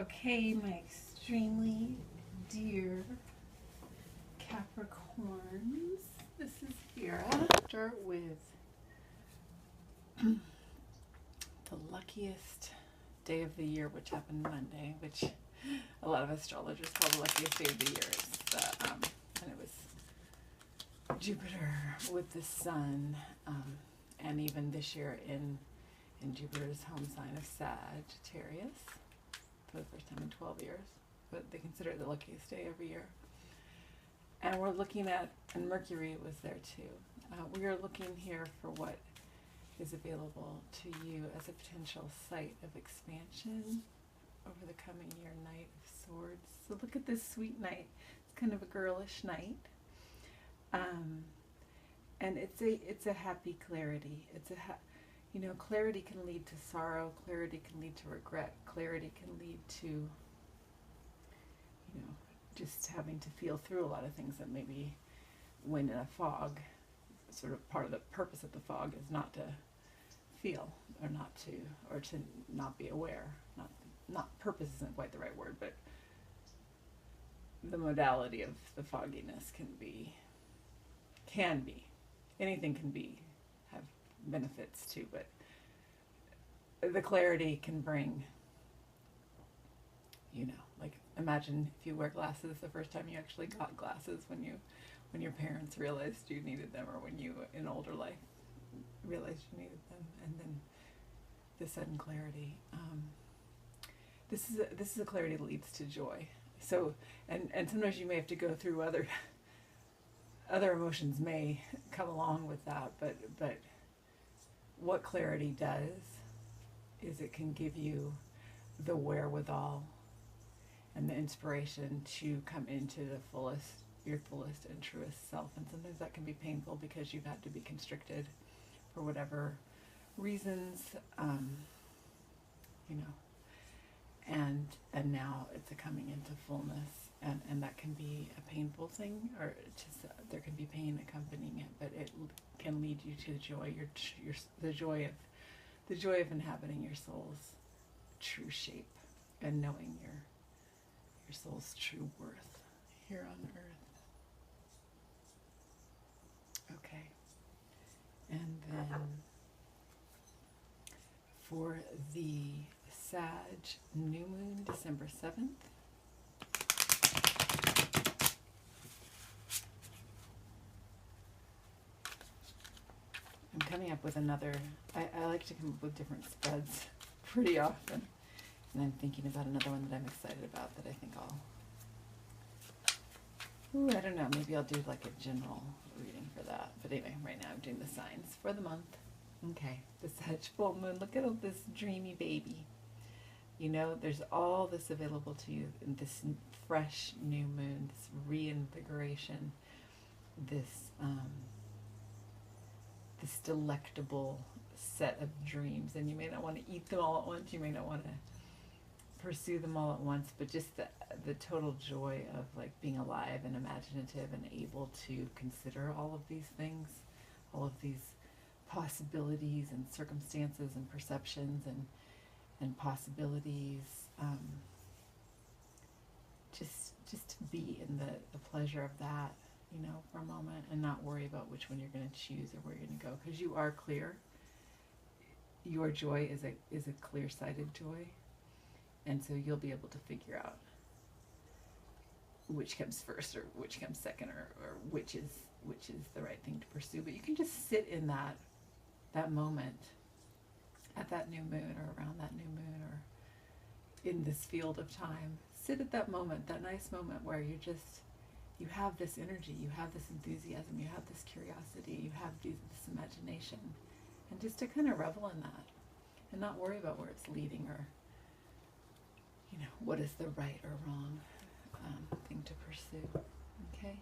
Okay, my extremely dear Capricorns, this is Vera. Start with the luckiest day of the year, which happened Monday, which a lot of astrologers call the luckiest day of the year. And it was Jupiter with the Sun, and even this year in Jupiter's home sign of Sagittarius for the first time in 12 years, but they consider it the luckiest day every year. And we're looking at, and Mercury was there too. We are looking here for what is available to you as a potential site of expansion over the coming year. Knight of Swords. So look at this sweet knight. It's kind of a girlish knight. And it's a happy clarity. Clarity can lead to sorrow, clarity can lead to regret, clarity can lead to, just having to feel through a lot of things that maybe when in a fog, sort of part of the purpose of the fog is not to feel or to not be aware. Not purpose isn't quite the right word, but the modality of the fogginess can be, anything can have benefits too, but the clarity can bring, like imagine if you wear glasses the first time you actually got glasses, when your parents realized you needed them, or when you in older life realized you needed them, and then the sudden clarity. This is a clarity that leads to joy. So and sometimes you may have to go through other emotions may come along with that, but what clarity does is it can give you the wherewithal and the inspiration to come into your fullest and truest self. And sometimes that can be painful because you've had to be constricted for whatever reasons, and now it's a coming into fullness, and that can be a painful thing, or just there can be pain accompanying it, but it can lead you to joy, the joy of inhabiting your soul's true shape and knowing your soul's true worth here on earth. Okay. And then for the Sag new moon, December 7th. I'm coming up with another, I like to come up with different spreads pretty often. And I'm thinking about another one that I'm excited about that I think I don't know, maybe I'll do like a general reading for that. But anyway, right now I'm doing the signs for the month. Okay, the Sag full moon, look at all this dreamy baby. There's all this available to you in this fresh new moon, this reinvigoration, this delectable set of dreams. And you may not want to eat them all at once, you may not want to pursue them all at once, but just the total joy of like being alive and imaginative and able to consider all of these things, all of these possibilities and circumstances and perceptions and possibilities, just to be in the pleasure of that, for a moment, and not worry about which one you're going to choose or where you're going to go, because you are clear. Your joy is a clear-sighted joy, and so you'll be able to figure out which comes first or which comes second, or which is the right thing to pursue. But you can just sit in that moment at that new moon, or around that new moon, or in this field of time. Sit at that moment, that nice moment where you have this energy, you have this enthusiasm, you have this curiosity, you have this imagination, and just to kind of revel in that and not worry about where it's leading, or what is the right or wrong thing to pursue. Okay,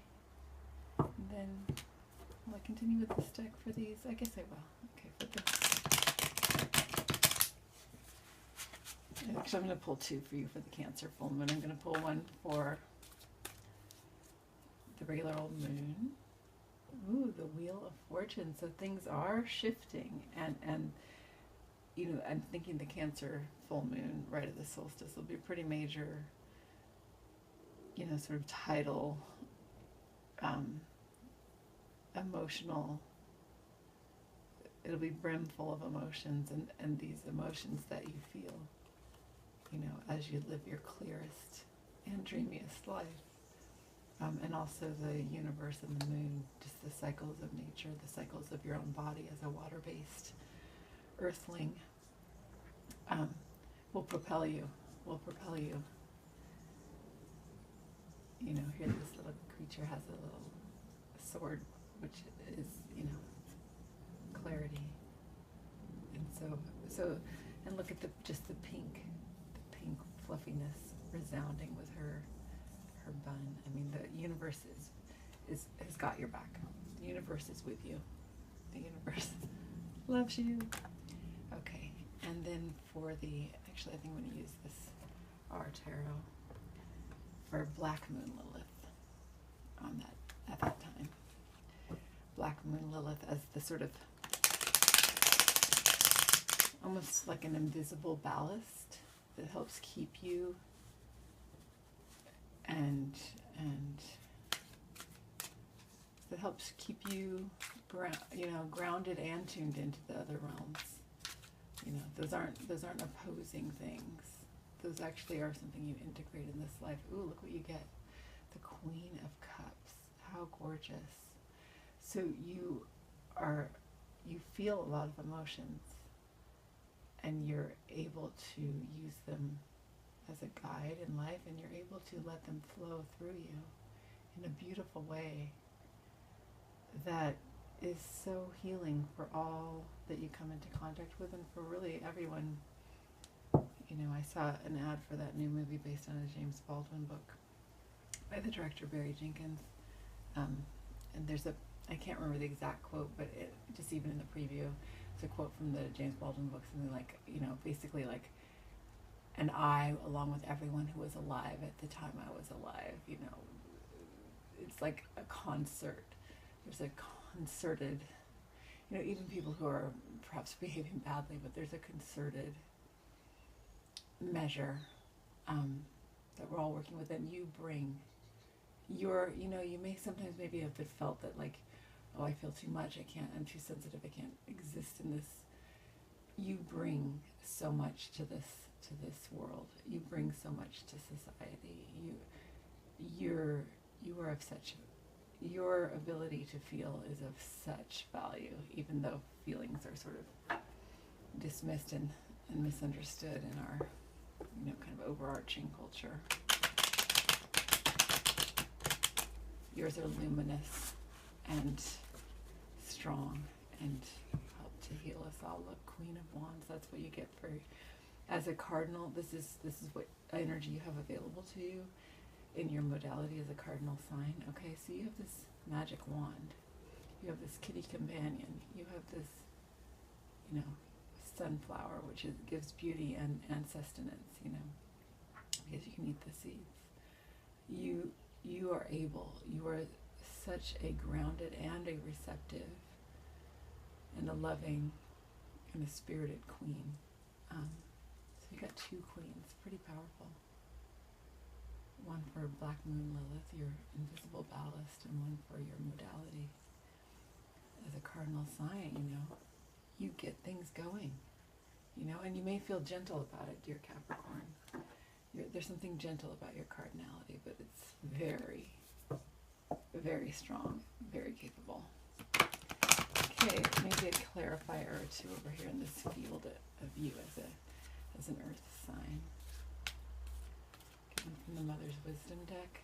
and then will I continue with this deck for these? I guess I will. Okay, for this. Actually, I'm going to pull two for you for the Cancer full moon. I'm going to pull one for the regular old moon. Ooh, the Wheel of Fortune. So things are shifting, and I'm thinking the Cancer full moon right at the solstice will be a pretty major, sort of tidal, emotional. It'll be brimful of emotions, and these emotions that you feel, as you live your clearest and dreamiest life. And also the universe and the moon, just the cycles of nature, the cycles of your own body as a water-based earthling, will propel you. Here this little creature has a little sword, which is, clarity. And and look at the pink fluffiness resounding with her bun. I mean, the universe has got your back. The universe is with you. The universe loves you. Okay, and then actually I think I'm going to use this tarot for Black Moon Lilith at that time. Black Moon Lilith as the sort of almost like an invisible ballast that helps keep you and that helps keep you grounded and tuned into the other realms. Those aren't opposing things. Those actually are something you integrate in this life. Ooh, look what you get. The Queen of Cups. How gorgeous. So you feel a lot of emotions, and you're able to use them as a guide in life, and you're able to let them flow through you in a beautiful way that is so healing for all that you come into contact with, and for really everyone. I saw an ad for that new movie based on a James Baldwin book by the director Barry Jenkins, and there's I can't remember the exact quote, but just even in the preview, it's a quote from the James Baldwin book, something like, basically like, and I, along with everyone who was alive at the time I was alive, it's like a concert. There's a concerted, even people who are perhaps behaving badly, but there's a concerted measure that we're all working with, and you bring your, you may sometimes maybe have felt that like, oh, I feel too much, I'm too sensitive, I can't exist in this. You bring so much to this world. You bring so much to society. You are of such, your ability to feel is of such value, even though feelings are sort of dismissed and misunderstood in our, kind of overarching culture. Yours are luminous and strong and help to heal us all. Look, Queen of Wands, that's what you get for, as a cardinal, this is what energy you have available to you in your modality as a cardinal sign. Okay, so you have this magic wand, you have this kitty companion, you have this, sunflower, which gives beauty and sustenance, because you can eat the seeds. You are such a grounded and a receptive and a loving and a spirited queen. So you got two queens, pretty powerful. One for Black Moon Lilith, your invisible ballast, and one for your modality as a cardinal sign. You get things going, and you may feel gentle about it, dear Capricorn. There's something gentle about your cardinality, but it's very, very strong, very capable. Okay, maybe a clarifier or two over here in this field of you as an earth sign. Coming from the Mother's Wisdom deck.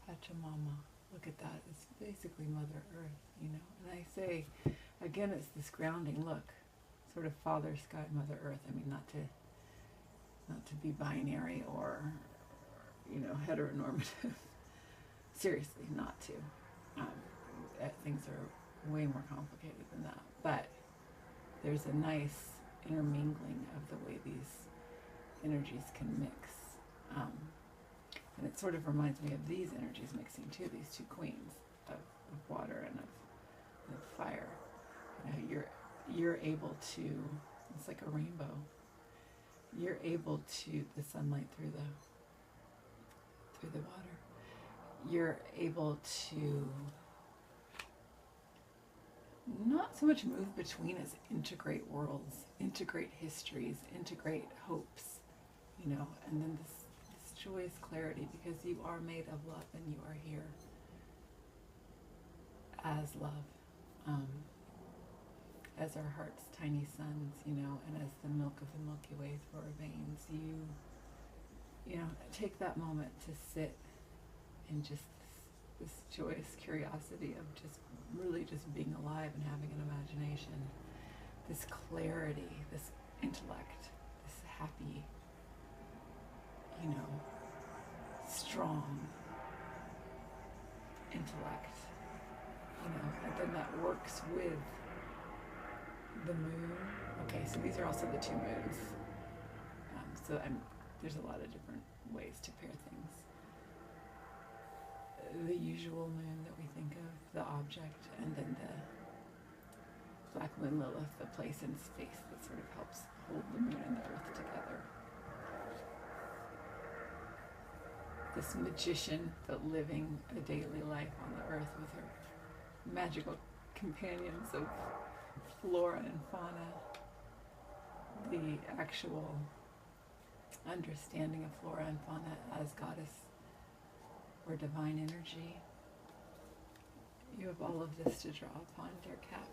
Pachamama. Look at that. It's basically Mother Earth, And I say, again, it's this grounding look. Sort of Father Sky, Mother Earth. I mean, not to be binary or heteronormative. Seriously, not to. Things are way more complicated than that. But there's a nice intermingling of the way these energies can mix. And it sort of reminds me of these energies mixing too, these two queens of water and of fire. you're able to, it's like a rainbow, you're able to, the sunlight through the water, you're able to not so much move between as integrate worlds, integrate histories, integrate hopes, you know, and then this joyous clarity, because you are made of love and you are here as love, as our heart's tiny suns, you know, and as the milk of the Milky Way through our veins. You know, take that moment to sit in just this joyous curiosity of just really just being alive and having an imagination, this clarity, this intellect, this happy, you know, strong intellect, you know, and then that works with the moon. Okay, so these are also the two moons. There's a lot of different ways to pair things. The usual moon that we think of, the object, and then the black moon Lilith, the place in space that sort of helps hold the moon and the earth together. This magician, but living a daily life on the earth with her magical companions of flora and fauna, the actual understanding of flora and fauna as goddess or divine energy. You have all of this to draw upon, dear Cap.